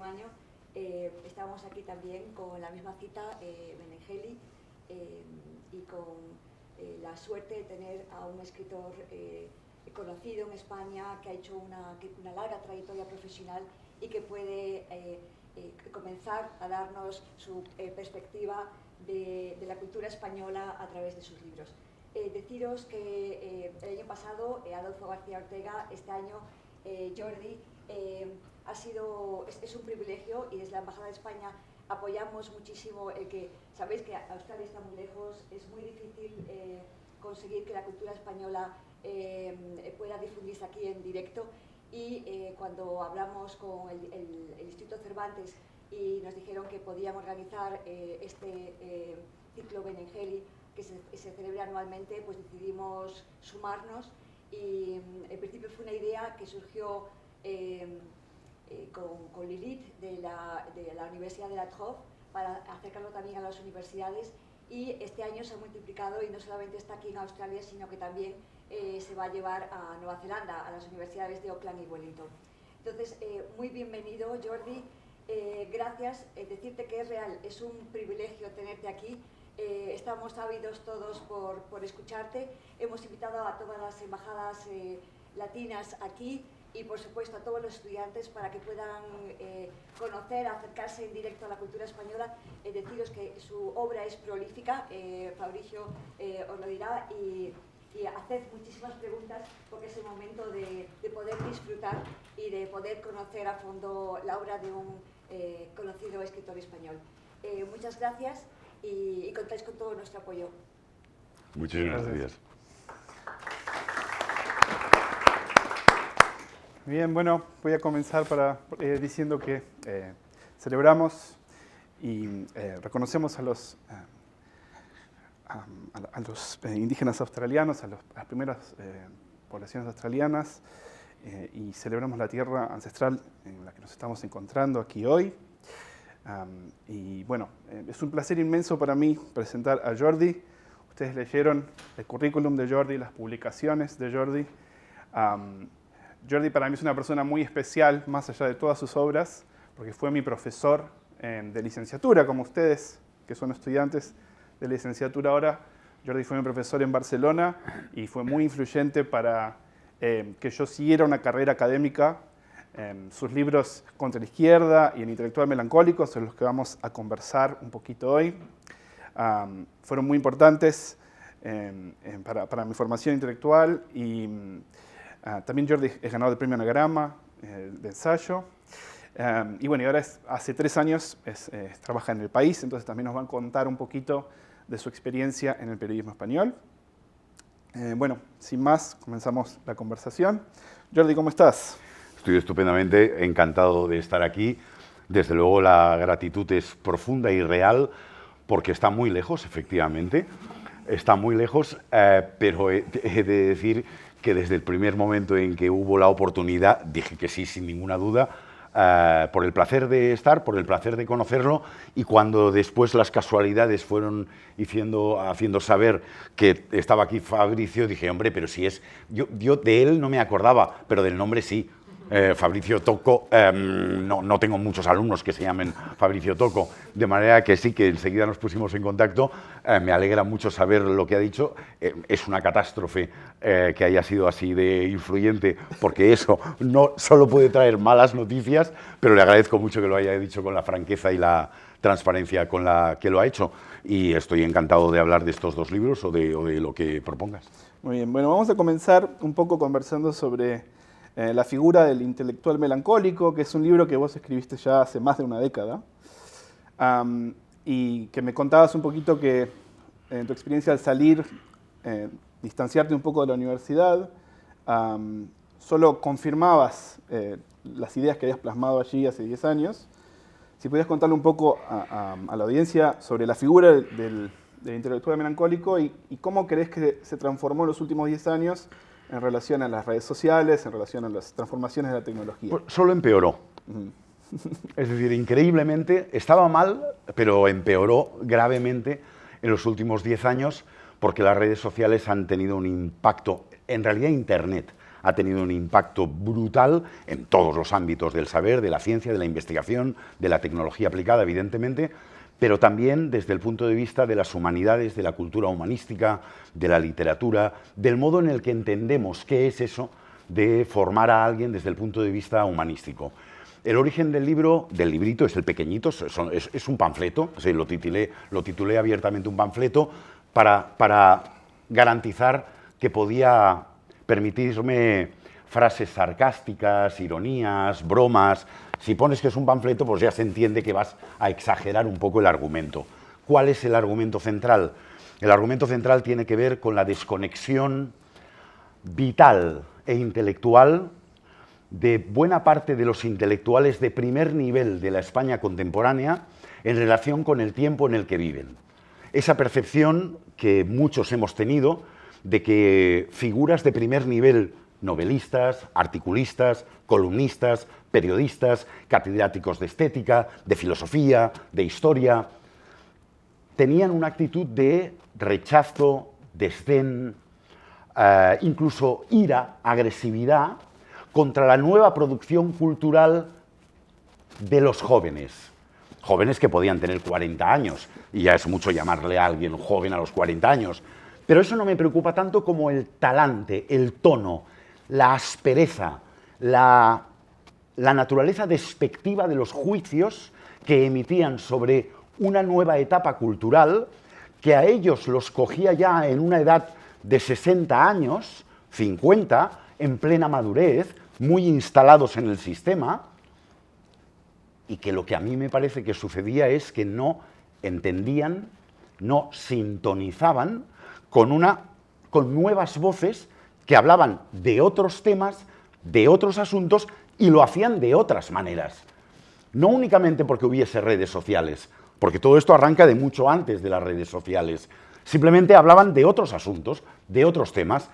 un año, estamos aquí también con la misma cita, Benengeli, y con la suerte de tener a un escritor conocido en España, que ha hecho una larga trayectoria profesional y que puede comenzar a darnos su perspectiva de la cultura española a través de sus libros. Deciros que el año pasado Adolfo García Ortega, este año Jordi, es un privilegio, y desde la Embajada de España apoyamos muchísimo el que, sabéis que Australia está muy lejos, es muy difícil conseguir que la cultura española pueda difundirse aquí en directo, y cuando hablamos con el Instituto Cervantes y nos dijeron que podíamos organizar este ciclo Benengeli que se celebra anualmente, pues decidimos sumarnos, y en principio fue una idea que surgió con Lilith de la Universidad de La Trobe para acercarlo también a las universidades, y este año se ha multiplicado y no solamente está aquí en Australia, sino que también se va a llevar a Nueva Zelanda, a las universidades de Auckland y Wellington. Entonces, muy bienvenido, Jordi. Gracias. Decirte que es real, es un privilegio tenerte aquí. Estamos ávidos todos por escucharte. Hemos invitado a todas las embajadas latinas aquí, y por supuesto a todos los estudiantes para que puedan conocer, acercarse en directo a la cultura española. Deciros que su obra es prolífica, Fabricio os lo dirá, y haced muchísimas preguntas, porque es el momento de poder disfrutar y de poder conocer a fondo la obra de un conocido escritor español. Muchas gracias, y contáis con todo nuestro apoyo. Muchísimas gracias. Bien, bueno, voy a comenzar diciendo que celebramos y reconocemos a los indígenas australianos, a las primeras poblaciones australianas, y celebramos la tierra ancestral en la que nos estamos encontrando aquí hoy. Y bueno, es un placer inmenso para mí presentar a Jordi. Ustedes leyeron el currículum de Jordi, las publicaciones de Jordi. Jordi para mí es una persona muy especial, más allá de todas sus obras, porque fue mi profesor de licenciatura, como ustedes, que son estudiantes de licenciatura ahora. Jordi fue mi profesor en Barcelona y fue muy influyente para que yo siguiera una carrera académica. Sus libros Contra la Izquierda y El intelectual melancólico, sobre los que vamos a conversar un poquito hoy, fueron muy importantes para mi formación intelectual. Y también Jordi es ganador del premio Anagrama de ensayo. Y bueno, y ahora hace 3 años trabaja en El País, entonces también nos van a contar un poquito de su experiencia en el periodismo español. Bueno, sin más, comenzamos la conversación. Jordi, ¿cómo estás? Estoy estupendamente encantado de estar aquí. Desde luego la gratitud es profunda y real, porque está muy lejos, efectivamente. Está muy lejos, pero he de decir que desde el primer momento en que hubo la oportunidad, dije que sí, sin ninguna duda, por el placer de estar, por el placer de conocerlo, y cuando después las casualidades fueron haciendo saber que estaba aquí Fabricio, dije, hombre, pero si es... Yo de él no me acordaba, pero del nombre sí. Fabricio Tocco, no tengo muchos alumnos que se llamen Fabricio Tocco, de manera que sí, que enseguida nos pusimos en contacto. Me alegra mucho saber lo que ha dicho. Es una catástrofe que haya sido así de influyente, porque eso no solo puede traer malas noticias, pero le agradezco mucho que lo haya dicho con la franqueza y la transparencia con la que lo ha hecho, y estoy encantado de hablar de estos 2 libros o de lo que propongas. Muy bien, bueno, vamos a comenzar un poco conversando sobre la figura del intelectual melancólico, que es un libro que vos escribiste ya hace más de una década, y que me contabas un poquito que en tu experiencia al salir, distanciarte un poco de la universidad, solo confirmabas las ideas que habías plasmado allí hace 10 años. Si podías contarle un poco a la audiencia sobre la figura del intelectual melancólico y cómo crees que se transformó en los últimos 10 años en relación a las redes sociales, en relación a las transformaciones de la tecnología. Pues solo empeoró. Es decir, increíblemente, estaba mal, pero empeoró gravemente en los últimos 10 años, porque las redes sociales han tenido un impacto, en realidad Internet ha tenido un impacto brutal en todos los ámbitos del saber, de la ciencia, de la investigación, de la tecnología aplicada, evidentemente, pero también desde el punto de vista de las humanidades, de la cultura humanística, de la literatura, del modo en el que entendemos qué es eso de formar a alguien desde el punto de vista humanístico. El origen del libro, del librito, es el pequeñito, es un panfleto, sí, lo titulé abiertamente un panfleto para garantizar que podía permitirme frases sarcásticas, ironías, bromas. Si pones que es un panfleto, pues ya se entiende que vas a exagerar un poco el argumento. ¿Cuál es el argumento central? El argumento central tiene que ver con la desconexión vital e intelectual de buena parte de los intelectuales de primer nivel de la España contemporánea en relación con el tiempo en el que viven. Esa percepción que muchos hemos tenido de que figuras de primer nivel, novelistas, articulistas, columnistas, periodistas, catedráticos de estética, de filosofía, de historia, tenían una actitud de rechazo, desdén, incluso ira, agresividad contra la nueva producción cultural de los jóvenes. Jóvenes que podían tener 40 años, y ya es mucho llamarle a alguien joven a los 40 años. Pero eso no me preocupa tanto como el talante, el tono, la aspereza, la naturaleza despectiva de los juicios que emitían sobre una nueva etapa cultural que a ellos los cogía ya en una edad de 60 años, 50, en plena madurez, muy instalados en el sistema, y que lo que a mí me parece que sucedía es que no entendían, no sintonizaban con nuevas voces que hablaban de otros temas, de otros asuntos, y lo hacían de otras maneras. No únicamente porque hubiese redes sociales, porque todo esto arranca de mucho antes de las redes sociales. Simplemente hablaban de otros asuntos, de otros temas,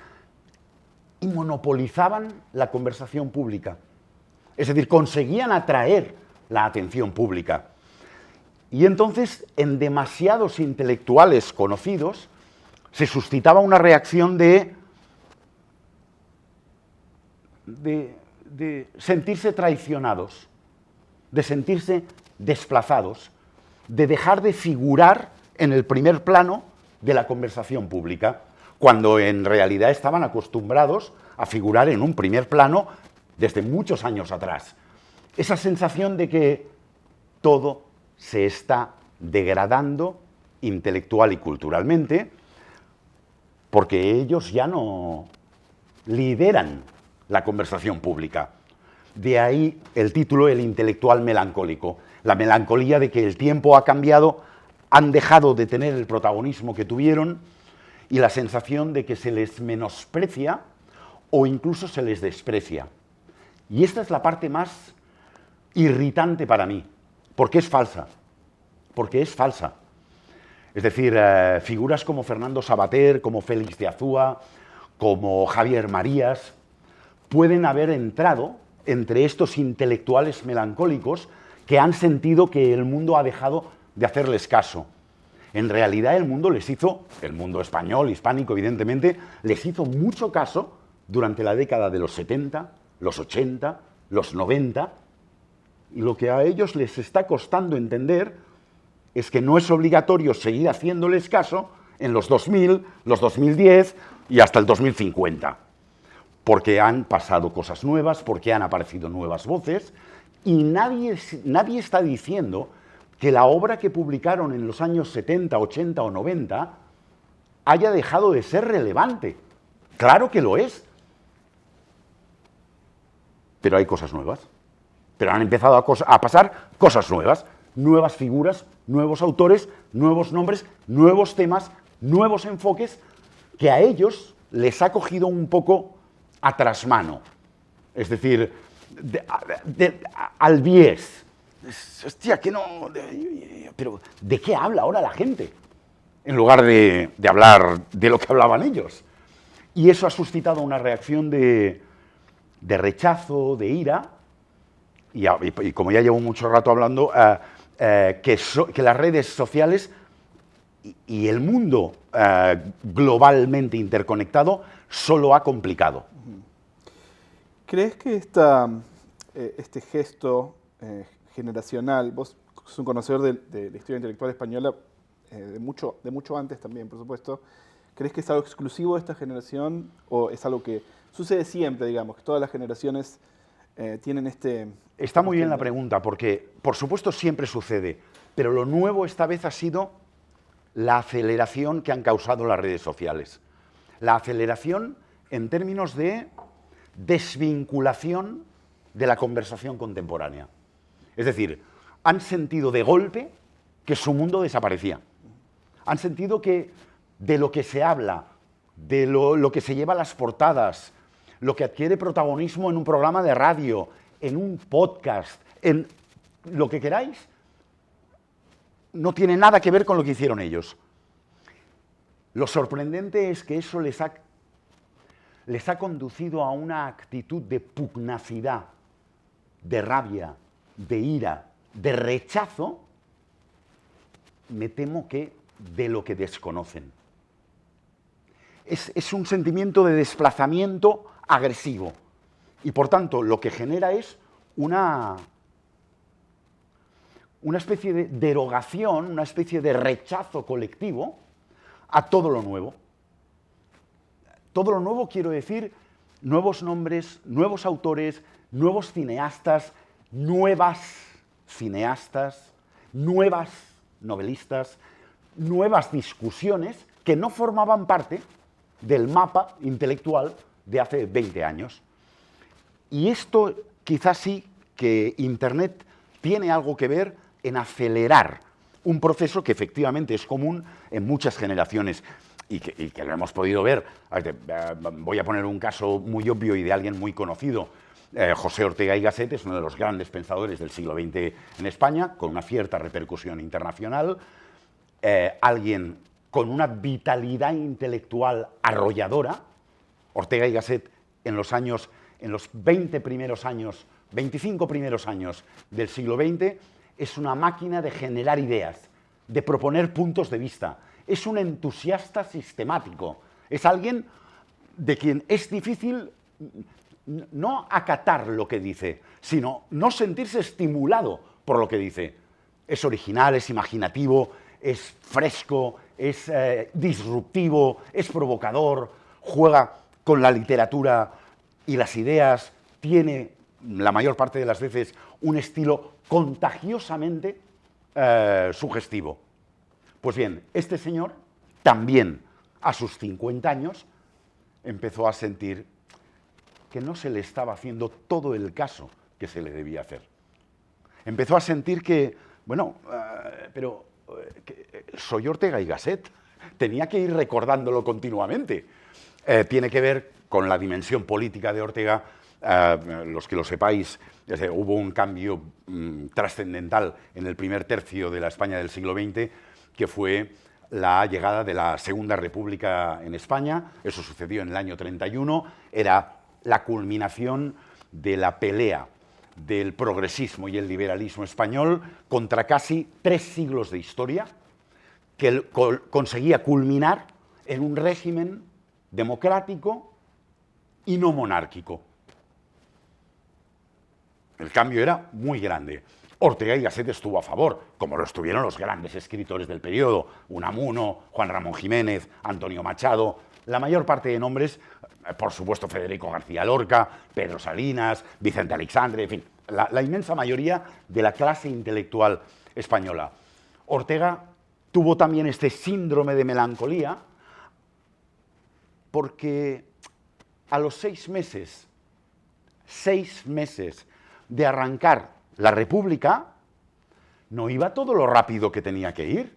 y monopolizaban la conversación pública. Es decir, conseguían atraer la atención pública. Y entonces, en demasiados intelectuales conocidos, se suscitaba una reacción de sentirse traicionados, de sentirse desplazados, de dejar de figurar en el primer plano de la conversación pública, cuando en realidad estaban acostumbrados a figurar en un primer plano desde muchos años atrás. Esa sensación de que todo se está degradando intelectual y culturalmente, porque ellos ya no lideran la conversación pública. De ahí el título, El intelectual melancólico. La melancolía de que el tiempo ha cambiado, han dejado de tener el protagonismo que tuvieron, y la sensación de que se les menosprecia o incluso se les desprecia. Y esta es la parte más irritante para mí, porque es falsa. Porque es falsa. Es decir, figuras como Fernando Savater, como Félix de Azúa, como Javier Marías, pueden haber entrado entre estos intelectuales melancólicos que han sentido que el mundo ha dejado de hacerles caso. En realidad el mundo español, hispánico, evidentemente, les hizo mucho caso durante la década de los 70, los 80, los 90, y lo que a ellos les está costando entender es que no es obligatorio seguir haciéndoles caso en los 2000, los 2010 y hasta el 2050, porque han pasado cosas nuevas, porque han aparecido nuevas voces, y nadie está diciendo que la obra que publicaron en los años 70, 80 o 90 haya dejado de ser relevante. Claro que lo es. Pero hay cosas nuevas. Pero han empezado a pasar cosas nuevas. Nuevas figuras, nuevos autores, nuevos nombres, nuevos temas, nuevos enfoques que a ellos les ha cogido un poco a trasmano. Es decir, al bies. Hostia, que no... Pero, ¿de qué habla ahora la gente? En lugar de hablar de lo que hablaban ellos. Y eso ha suscitado una reacción de rechazo, de ira, y como ya llevo mucho rato hablando, que las redes sociales y el mundo globalmente interconectado solo ha complicado. ¿Crees que este gesto generacional, vos sos un conocedor de la historia intelectual española de mucho antes también, por supuesto, ¿crees que es algo exclusivo de esta generación o es algo que sucede siempre, digamos, que todas las generaciones tienen este... Está muy bien la pregunta, porque por supuesto siempre sucede, pero lo nuevo esta vez ha sido la aceleración que han causado las redes sociales. La aceleración en términos de desvinculación de la conversación contemporánea. Es decir, han sentido de golpe que su mundo desaparecía. Han sentido que de lo que se habla, de lo que se lleva a las portadas, lo que adquiere protagonismo en un programa de radio, en un podcast, en lo que queráis, no tiene nada que ver con lo que hicieron ellos. Lo sorprendente es que eso les ha conducido a una actitud de pugnacidad, de rabia, de ira, de rechazo, me temo que de lo que desconocen. Es un sentimiento de desplazamiento agresivo y, por tanto, lo que genera es una especie de derogación, una especie de rechazo colectivo a todo lo nuevo. Todo lo nuevo quiero decir nuevos nombres, nuevos autores, nuevos cineastas, nuevas cineastas, nuevas novelistas, nuevas discusiones que no formaban parte del mapa intelectual de hace 20 años. Y esto quizás sí que Internet tiene algo que ver en acelerar un proceso que efectivamente es común en muchas generaciones y que lo hemos podido ver. Voy a poner un caso muy obvio y de alguien muy conocido. José Ortega y Gasset es uno de los grandes pensadores del siglo XX en España, con una cierta repercusión internacional. Alguien con una vitalidad intelectual arrolladora. Ortega y Gasset en los 25 primeros años del siglo XX es una máquina de generar ideas, de proponer puntos de vista. Es un entusiasta sistemático. Es alguien de quien es difícil no acatar lo que dice, sino no sentirse estimulado por lo que dice. Es original, es imaginativo, es fresco, es disruptivo, es provocador, juega con la literatura y las ideas, tiene la mayor parte de las veces un estilo contagiosamente sugestivo. Pues bien, este señor también a sus 50 años empezó a sentir que no se le estaba haciendo todo el caso que se le debía hacer. Empezó a sentir que, bueno, soy Ortega y Gasset, tenía que ir recordándolo continuamente. Tiene que ver con la dimensión política de Ortega. Los que lo sepáis, hubo un cambio trascendental en el primer tercio de la España del siglo XX, que fue la llegada de la Segunda República en España. Eso sucedió en el año 31, era la culminación de la pelea del progresismo y el liberalismo español contra casi 3 siglos de historia, que conseguía culminar en un régimen democrático y no monárquico. El cambio era muy grande. Ortega y Gasset estuvo a favor, como lo estuvieron los grandes escritores del periodo, Unamuno, Juan Ramón Jiménez, Antonio Machado, la mayor parte de nombres, por supuesto Federico García Lorca, Pedro Salinas, Vicente Aleixandre, en fin, la inmensa mayoría de la clase intelectual española. Ortega tuvo también este síndrome de melancolía porque a los 6 meses de arrancar la República, no iba todo lo rápido que tenía que ir.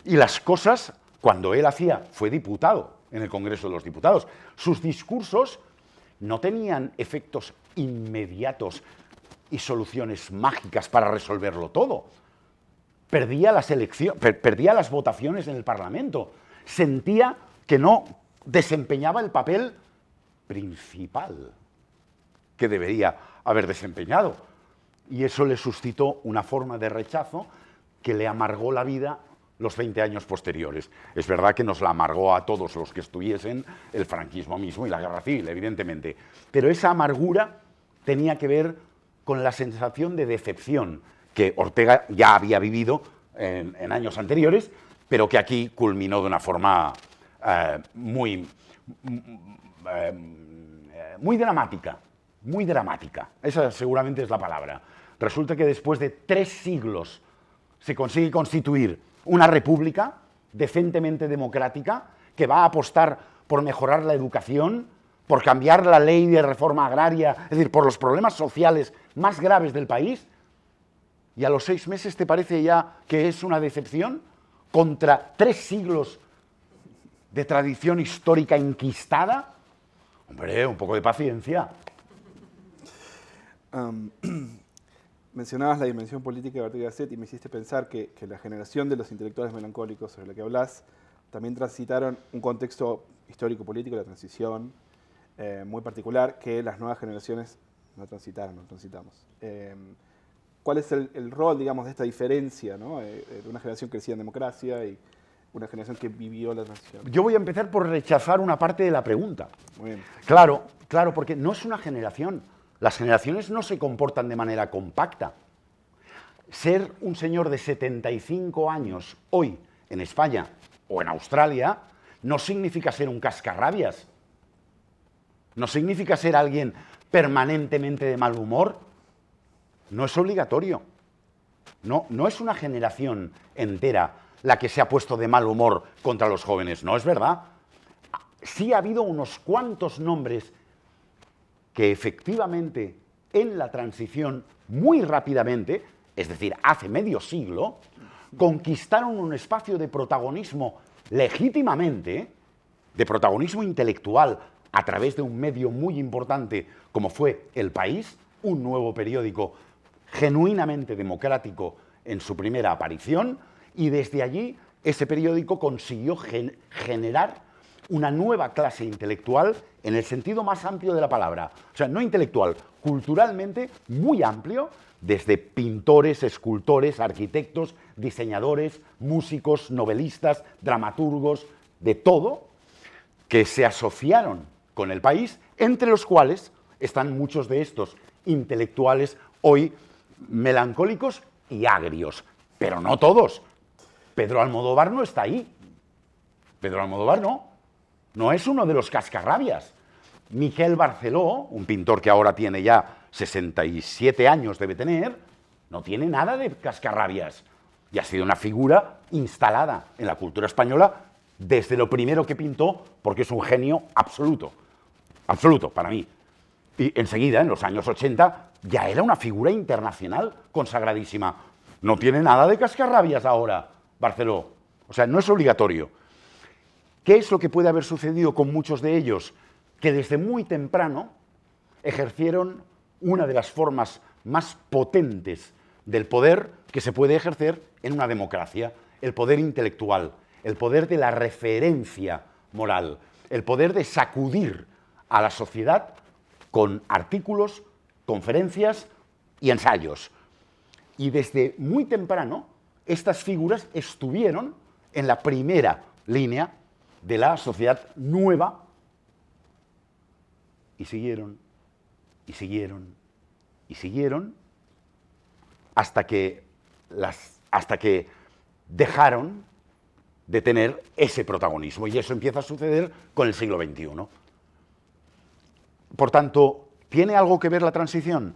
Y las cosas, cuando él fue diputado en el Congreso de los Diputados, sus discursos no tenían efectos inmediatos y soluciones mágicas para resolverlo todo. Perdía las votaciones en el Parlamento. Sentía que no desempeñaba el papel principal que debería haber desempeñado. Y eso le suscitó una forma de rechazo que le amargó la vida los 20 años posteriores. Es verdad que nos la amargó a todos los que estuviesen el franquismo mismo y la guerra civil, evidentemente. Pero esa amargura tenía que ver con la sensación de decepción que Ortega ya había vivido en años anteriores, pero que aquí culminó de una forma muy dramática, muy dramática. Esa seguramente es la palabra. Resulta que después de 3 siglos se consigue constituir una república decentemente democrática que va a apostar por mejorar la educación, por cambiar la ley de reforma agraria, es decir, por los problemas sociales más graves del país, y a los 6 meses te parece ya que es una decepción contra 3 siglos de tradición histórica enquistada. Hombre, un poco de paciencia. Mencionabas la dimensión política de Ortega y Gasset y me hiciste pensar que la generación de los intelectuales melancólicos sobre la que hablas también transitaron un contexto histórico-político, la transición, muy particular, que las nuevas generaciones no transitaron, no transitamos. ¿Cuál es el rol, digamos, de esta diferencia, ¿no? De una generación que crecía en democracia y una generación que vivió la transición? Yo voy a empezar por rechazar una parte de la pregunta. Muy bien. Claro, porque no es una generación. Las generaciones no se comportan de manera compacta. Ser un señor de 75 años hoy en España o en Australia no significa ser un cascarrabias. No significa ser alguien permanentemente de mal humor. No es obligatorio. No es una generación entera la que se ha puesto de mal humor contra los jóvenes. No es verdad. Sí ha habido unos cuantos nombres que efectivamente en la transición muy rápidamente, es decir, hace medio siglo, conquistaron un espacio de protagonismo legítimamente, de protagonismo intelectual a través de un medio muy importante como fue El País, un nuevo periódico genuinamente democrático en su primera aparición, y desde allí ese periódico consiguió generar una nueva clase intelectual en el sentido más amplio de la palabra. O sea, no intelectual, culturalmente muy amplio, desde pintores, escultores, arquitectos, diseñadores, músicos, novelistas, dramaturgos, de todo, que se asociaron con El País, entre los cuales están muchos de estos intelectuales hoy melancólicos y agrios, pero no todos. Pedro Almodóvar no está ahí. Pedro Almodóvar no es uno de los cascarrabias. Miquel Barceló, un pintor que ahora tiene ya 67 años, debe tener, no tiene nada de cascarrabias. Y ha sido una figura instalada en la cultura española desde lo primero que pintó, porque es un genio absoluto. Absoluto, para mí. Y enseguida, en los años 80, ya era una figura internacional consagradísima. No tiene nada de cascarrabias ahora, Barceló. O sea, no es obligatorio. ¿Qué es lo que puede haber sucedido con muchos de ellos? Que desde muy temprano ejercieron una de las formas más potentes del poder que se puede ejercer en una democracia, el poder intelectual, el poder de la referencia moral, el poder de sacudir a la sociedad con artículos, conferencias y ensayos. Y desde muy temprano estas figuras estuvieron en la primera línea de la sociedad nueva y siguieron, y siguieron, y siguieron hasta que dejaron de tener ese protagonismo. Y eso empieza a suceder con el siglo XXI. Por tanto, ¿tiene algo que ver la transición?